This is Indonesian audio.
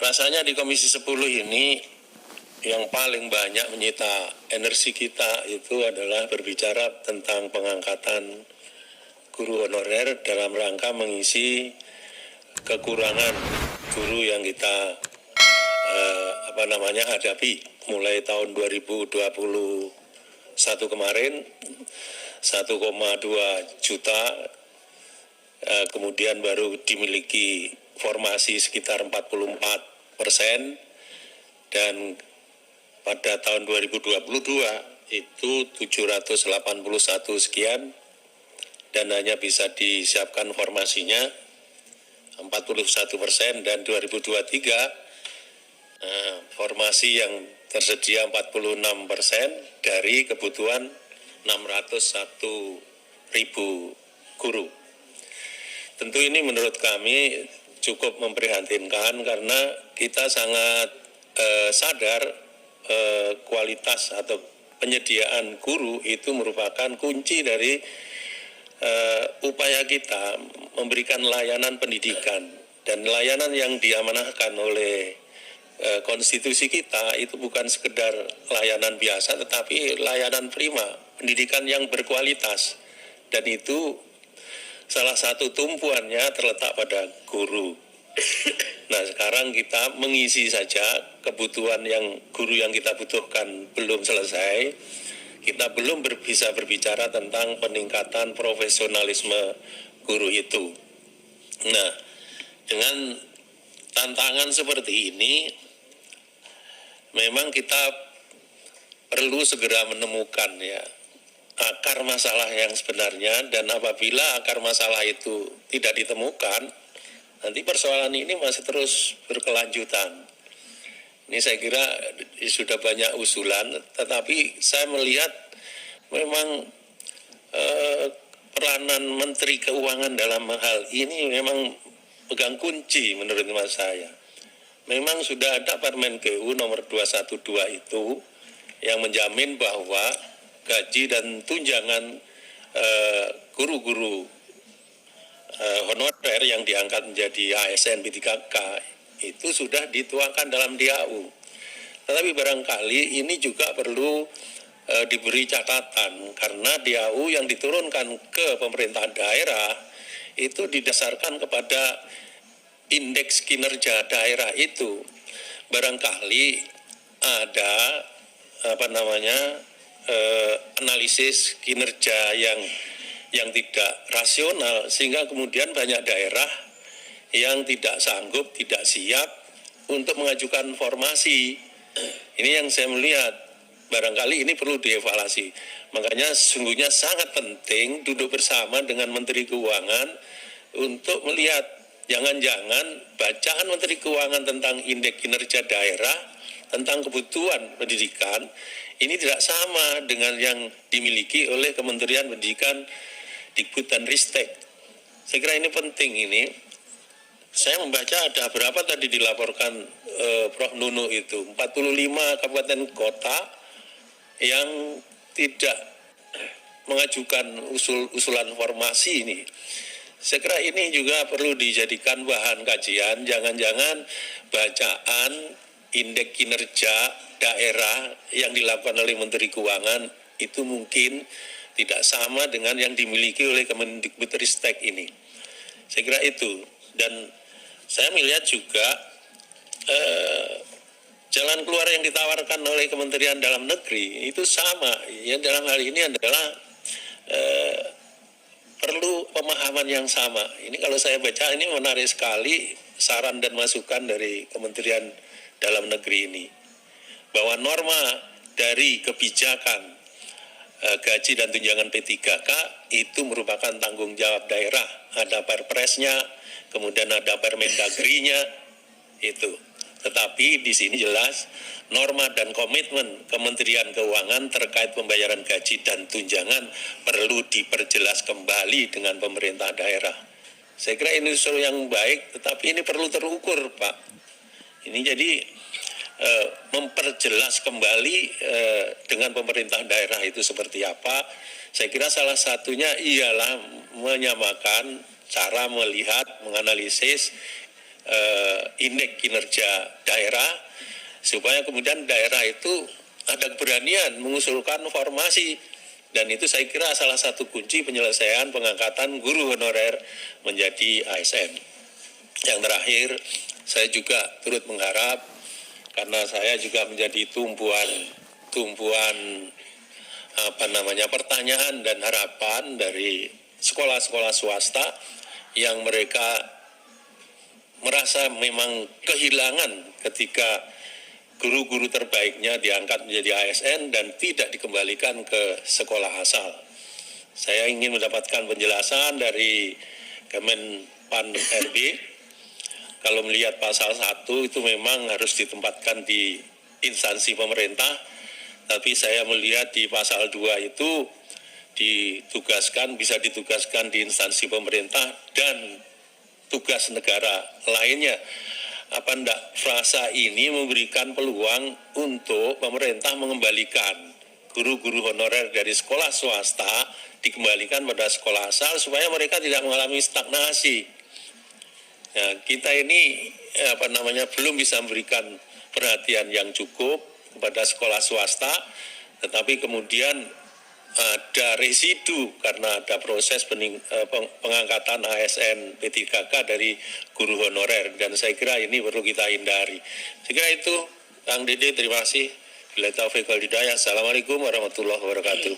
Rasanya di Komisi 10 ini yang paling banyak menyita energi kita itu adalah berbicara tentang pengangkatan guru honorer dalam rangka mengisi kekurangan guru yang kita hadapi mulai tahun 2021 kemarin 1,2 juta, kemudian baru dimiliki formasi sekitar 44%, dan pada tahun 2022 itu 781 sekian, dan hanya bisa disiapkan formasinya 41%, dan 2023 formasi yang tersedia 46% dari kebutuhan 601.000 guru. Tentu ini menurut kami cukup memprihatinkan karena kita sangat sadar kualitas atau penyediaan guru itu merupakan kunci dari upaya kita memberikan layanan pendidikan, dan layanan yang diamanahkan oleh konstitusi kita itu bukan sekedar layanan biasa, tetapi layanan prima, pendidikan yang berkualitas, dan itu salah satu tumpuannya terletak pada guru. Nah, sekarang kita mengisi saja kebutuhan yang guru yang kita butuhkan belum selesai. Kita belum bisa berbicara tentang peningkatan profesionalisme guru itu. Nah, dengan tantangan seperti ini, memang kita perlu segera menemukan akar masalah yang sebenarnya, dan apabila akar masalah itu tidak ditemukan, nanti persoalan ini masih terus berkelanjutan. Ini saya kira sudah banyak usulan, tetapi saya melihat memang peranan Menteri Keuangan dalam hal ini memang pegang kunci menurut saya. Memang sudah ada Permenkeu nomor 212 itu yang menjamin bahwa gaji dan tunjangan guru-guru honorer yang diangkat menjadi ASN P3K itu sudah dituangkan dalam DAU. Tetapi barangkali ini juga perlu diberi catatan, karena DAU yang diturunkan ke pemerintah daerah itu didasarkan kepada indeks kinerja daerah itu. Barangkali ada analisis kinerja yang tidak rasional, sehingga kemudian banyak daerah yang tidak sanggup, tidak siap untuk mengajukan formasi. Ini yang saya melihat, barangkali ini perlu dievaluasi. Makanya sesungguhnya sangat penting duduk bersama dengan Menteri Keuangan untuk melihat jangan-jangan bacaan Menteri Keuangan tentang indeks kinerja daerah, tentang kebutuhan pendidikan, ini tidak sama dengan yang dimiliki oleh Kementerian Pendidikan, Dikbud dan Ristek. Saya kira ini penting ini. Saya membaca ada berapa tadi dilaporkan Prof. Nunu itu, 45 kabupaten kota yang tidak mengajukan usulan formasi ini. Saya kira ini juga perlu dijadikan bahan kajian. Jangan-jangan bacaan indeks kinerja daerah yang dilakukan oleh Menteri Keuangan itu mungkin tidak sama dengan yang dimiliki oleh Kemendikbudristek ini. Saya kira itu. Dan saya melihat juga jalan keluar yang ditawarkan oleh Kementerian Dalam Negeri itu sama. Yang dalam hal ini adalah perlu pemahaman yang sama. Ini kalau saya baca ini menarik sekali saran dan masukan dari Kementerian Dalam Negeri ini, bahwa norma dari kebijakan gaji dan tunjangan P3K itu merupakan tanggung jawab daerah. Ada perpresnya, kemudian ada permendagrinya itu. Tetapi di sini jelas norma dan komitmen Kementerian Keuangan terkait pembayaran gaji dan tunjangan perlu diperjelas kembali dengan pemerintah daerah. Saya kira ini usul yang baik, tetapi ini perlu terukur, Pak. Ini jadi memperjelas kembali dengan pemerintah daerah itu seperti apa. Saya kira salah satunya ialah menyamakan cara melihat, menganalisis indeks kinerja daerah, supaya kemudian daerah itu ada keberanian mengusulkan formasi, dan itu saya kira salah satu kunci penyelesaian pengangkatan guru honorer menjadi ASN. Yang terakhir, saya juga turut mengharap, karena saya juga menjadi tumpuan pertanyaan dan harapan dari sekolah-sekolah swasta yang mereka merasa memang kehilangan ketika guru-guru terbaiknya diangkat menjadi ASN dan tidak dikembalikan ke sekolah asal. Saya ingin mendapatkan penjelasan dari Kemenpan RB. Kalau melihat pasal 1 itu memang harus ditempatkan di instansi pemerintah, tapi saya melihat di pasal 2 itu bisa ditugaskan di instansi pemerintah dan tugas negara lainnya. Apa enggak frasa ini memberikan peluang untuk pemerintah mengembalikan guru-guru honorer dari sekolah swasta dikembalikan pada sekolah asal supaya mereka tidak mengalami stagnasi. Nah, kita ini belum bisa memberikan perhatian yang cukup kepada sekolah swasta, tetapi kemudian ada residu karena ada proses pengangkatan ASN P3K dari guru honorer, dan saya kira ini perlu kita hindari. Saya kira itu, Kang Dede, terima kasih. Bila taufiq wal hidayah. Assalamualaikum warahmatullahi wabarakatuh.